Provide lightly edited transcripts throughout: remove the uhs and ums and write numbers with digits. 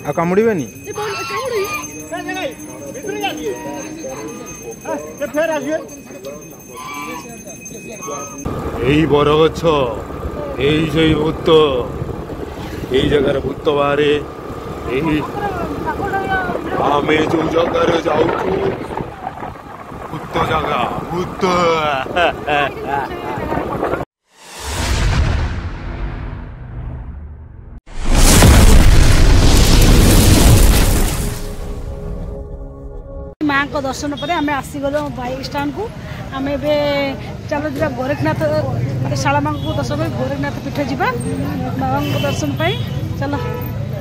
आ कामुड़ीबेनी एई बर गछ एई से भूत एई जगार भूत बाहरे एई आमे जो जगार जाउछु भूत जगह भूत माँ को दर्शन पर आम आसीगल बाइक स्टाण को आम चलो जा गोरखनाथ शाला माँ को दर्शन कर गोरखनाथ पीठ जावा बाबा को दर्शन पाई चलो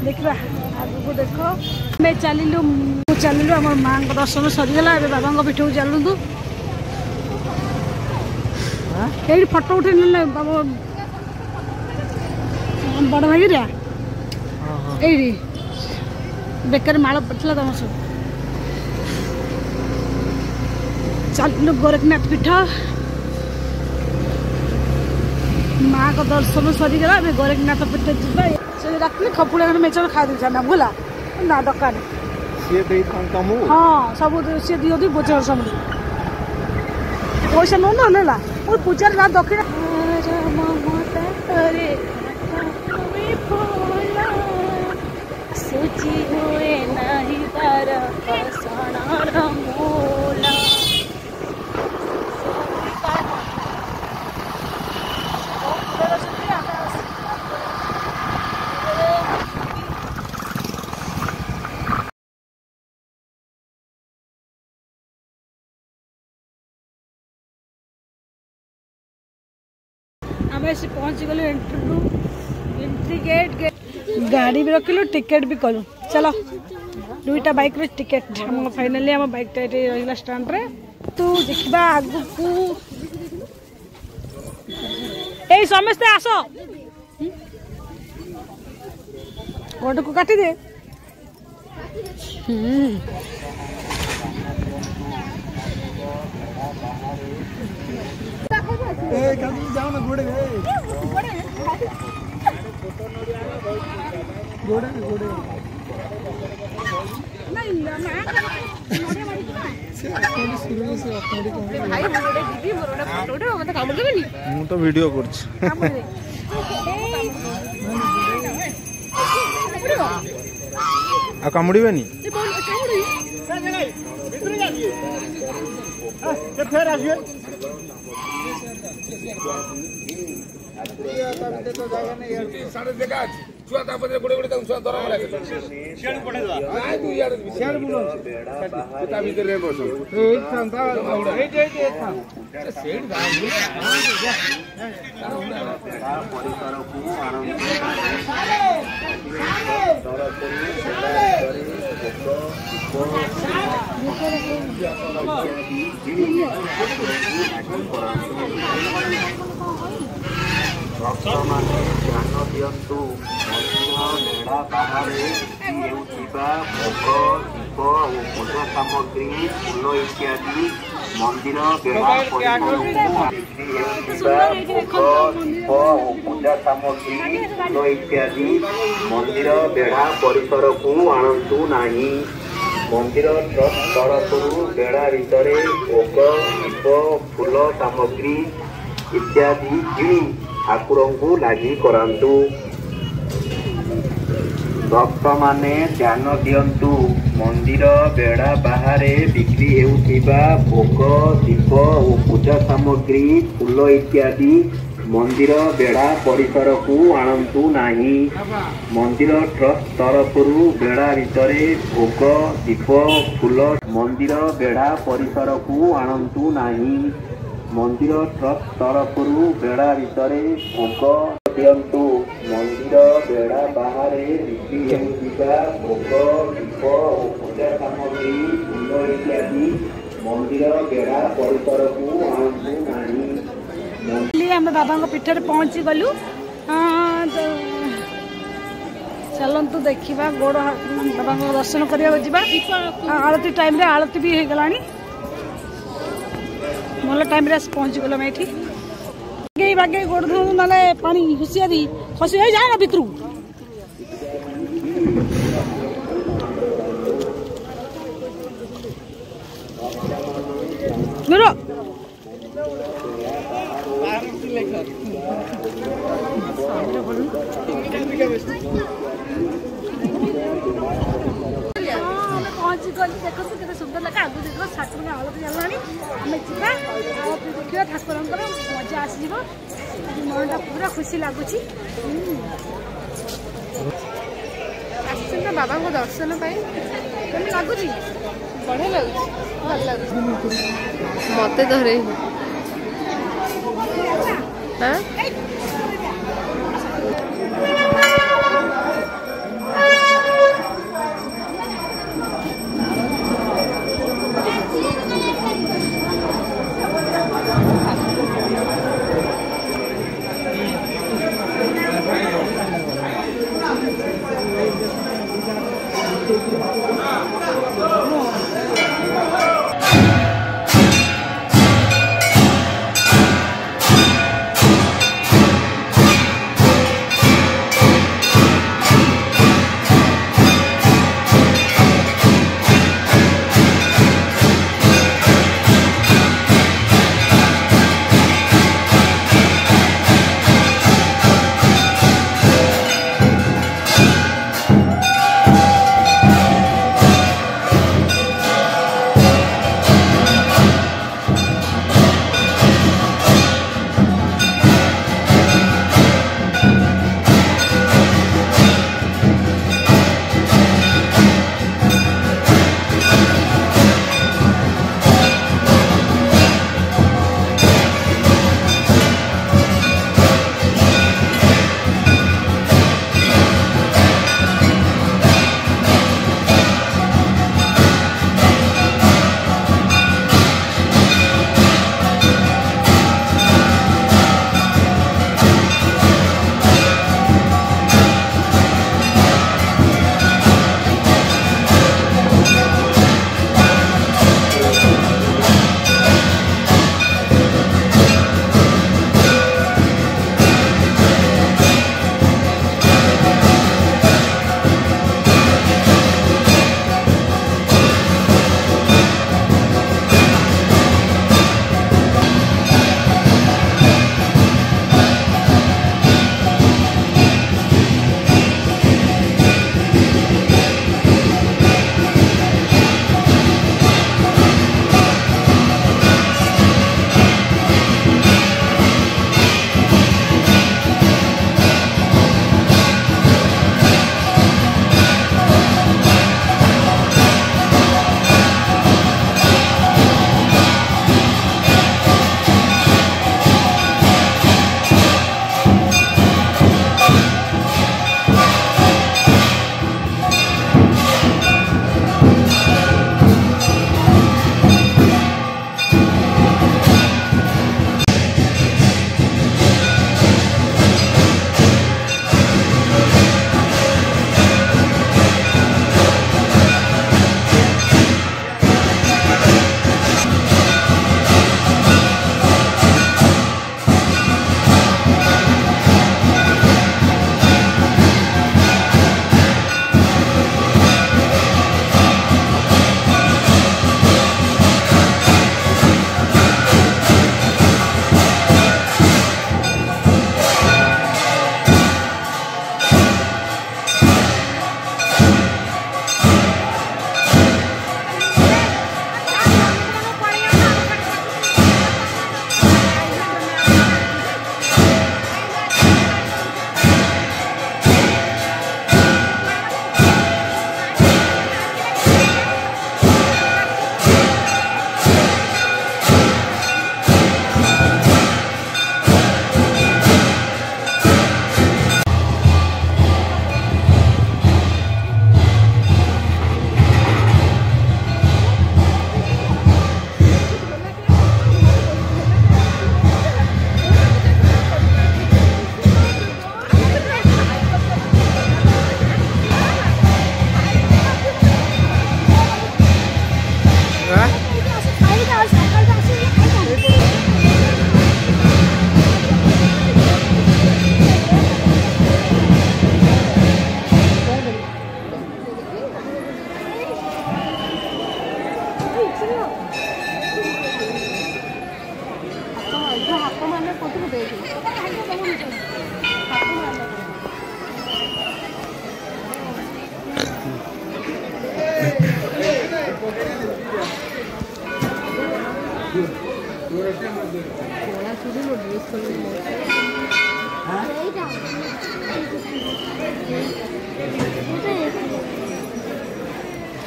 देखा आगे को देख आम चलू आम माँ को दर्शन सरीगला बाबा पीठ को चलु ये फटो उठे ना बाबा बड़ भाई ये बेकार माल पड़ता तुम सब चलू गोरखनाथ पीठ माँ को दर्शन सरीगला गोरखनाथ पीठ जी रखी खपुड़ा मेचर खाई देता ना भूला ना दरकार हाँ सब सी दिखती बोझ सब पैसा नौ ना पूजा ना दक्षिण सूची हुए नहीं तार मूला आम ऐसे पहुँच गलु एंट्री गेट गाड़ी भी रखिलु टिकेट भी कलु चलो दुईटा बाइक रे टिकेट हम फाइनली हम बाइक टा रहिला स्टैंड रे तो देखिबा आगु को ए समस्त आसो कोड को काटी दे जाओ ना घोड़े घोड़े घोड़े तो वीडियो कर कामुड़ीबेनी फेर आसिए छुआ गोड़े गोड़े छुआ दर भक्तमाने ध्यान दियंतु मेढ़ा बाहर भोग दीप और पूजा सामग्री फूल इत्यादि मंदिर बेढ़ा भोग दीप और पूजा सामग्री फूल इत्यादि मंदिर बेढ़ा परिसर को आणंतु नाही। मंदिर ट्रस्ट तरफ बेढ़ा भितर भोग दीप फूल सामग्री इत्यादि किणी ठाकुर को लगी करांतु। भक्त माने ध्यान दियंतु मंदिर बेढ़ा बाहर बिक्री हेउथिबा भोग दीप और पूजा सामग्री फूल इत्यादि मंदिर बेढ़ा परिसर को आणंतु नाही। मंदिर ट्रस्ट तरफ बेढ़ा भितर भोग दीप फूल मंदिर बेढ़ा परिसर को आणंतु नाही। मंदिर ट्रस्ट तरफ बेढ़ा भितर भोग दियंतु मंदिर बेढ़ा बाहर बिक्री हेउथिबा भोग दीप और पूजा सामग्री फूल इत्यादि मंदिर बेढ़ा परिसर को आणंतु नाही। आम बाबा पीठ पहुँची गलु चलतु देखा गोड़ बाबा दर्शन करने आलती टाइम आलती भी हो गला भल टाइम पहुँची गल ये बागे गोड़ धो ना पानी हुसियारी खसी जाए ना भितर मेरो देखो केते सुंदर लगा आगु देखो ठाकुर आलती जालानी आमे जिबा आलती देखियो ठाकुरंकर मजा आसी जीवो मनटा पूरा खुशी लागुची आसी ना बाबा को दर्शन पाई केम लागुची बढ़िया लागुची भल लागुची मते धरे हां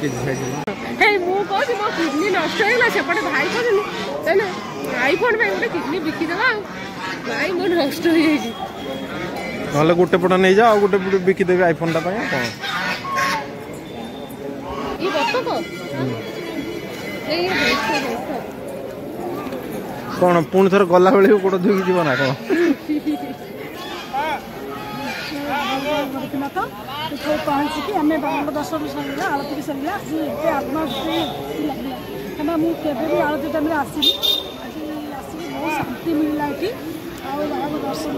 हे मु कहूँ मो किडनी नष्ट होगा सेपटे भाई कहते आईफोन पे गोटे किडनी बिकिदेवा भाई मो नष्ट हो जाए ना गोटे पट नहीं जा गोटे पट बिकिदेवी आईफोन टा कौन ये बतक कौन पुणी थर गला बेले गोड़ धोई जीव ना कौन गोरखनाथ पहुँचिकी आम बाबा दर्शन सर आरती भी सरला एत आत्मा लगे क्या मुझे भी आरती टाइम आसली आज आसिक बहुत शांति मिलला ये बाबा दर्शन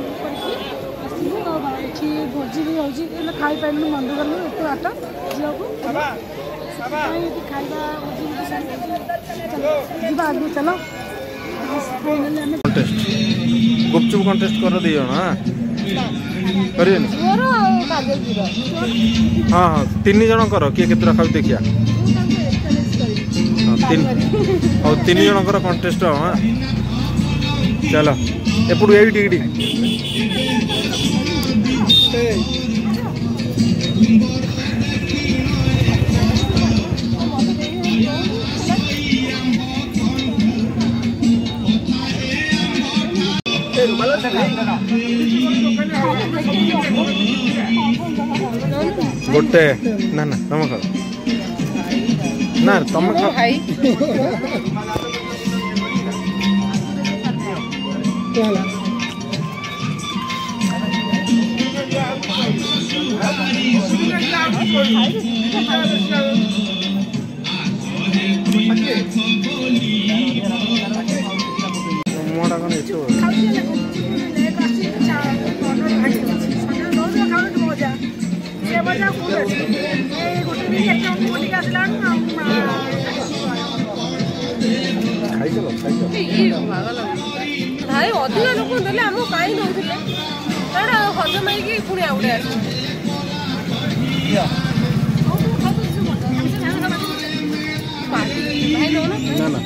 करके भोजी भी होगी खाई पार मंदिर गलु एत बाट झील को खाଇବା ଯିବା ଆଗକୁ ଚାଲ गुपचुप कंटेस्ट कर दियो ना करियन हाँ हाँ 3 जन कर किए केतरा खाऊ देखिया 3 जन कर कंटेस्ट हाँ चलो एपटू एडी गोटे ना ना तुम खाओ ना तुम खाओ मोड़ा कौन इच्छो भाई अधिक लोक देले आम कहीं दौले हजम होगी पुणी आउटे ना ना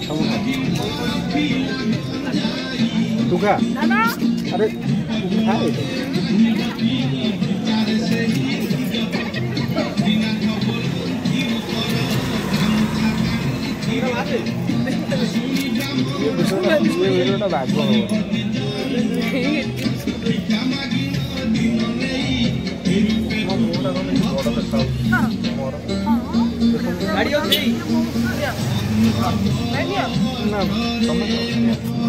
तू खा अरे खाए वीडियो भाग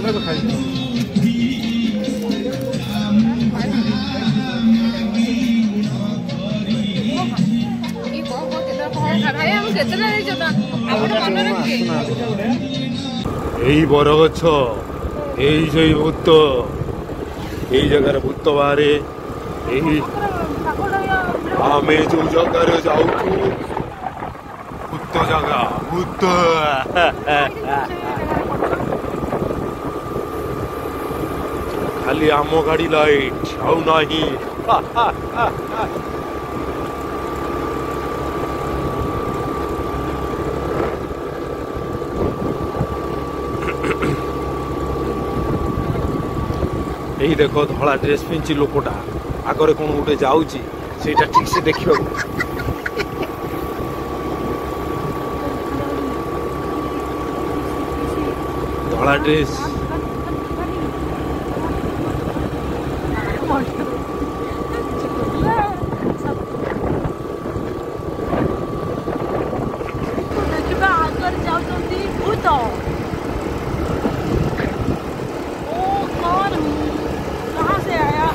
तो खाई এই বড় গছ এই সেই ভূত এই জায়গার ভূত বাহারে এই আমি যে জায়গায় যাচ্ছু ভূত জায়গা ভূত খালি আম গাড়ি লাইট আউ নাহি এই দেখো ধলা ড্রেস পিন্ধি লোকটা আগরে কোন গোটে যাଉଛି সেইটা ঠিক সে দেখিও ধলা ড্রেস देखा आगर जाऊँगी भूत कहाँ से आया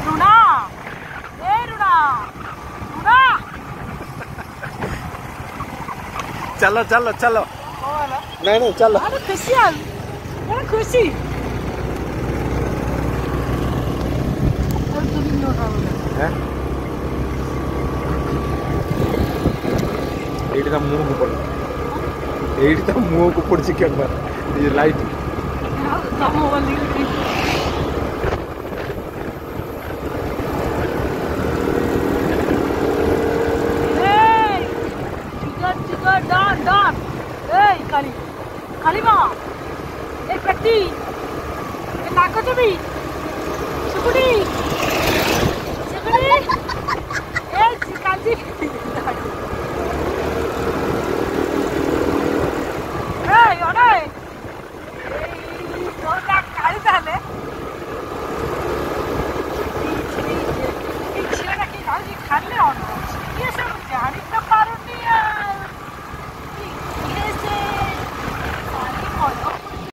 रुना ए रुना रुना चलो चलो चलो नहीं नहीं चलो अरे खुशी अरे खुशी ଏଇଟା ମୁହଁ କୁ ପଡେ ଏଇଟା ମୁହଁ କୁ ପଡିଛି କ୍ୟାମେରା ଏ ଲାଇଟ୍ डन डन ए काली काली माँ বেটি ডাক তুমি শুকুনি শুকুনি এই কাঞ্জি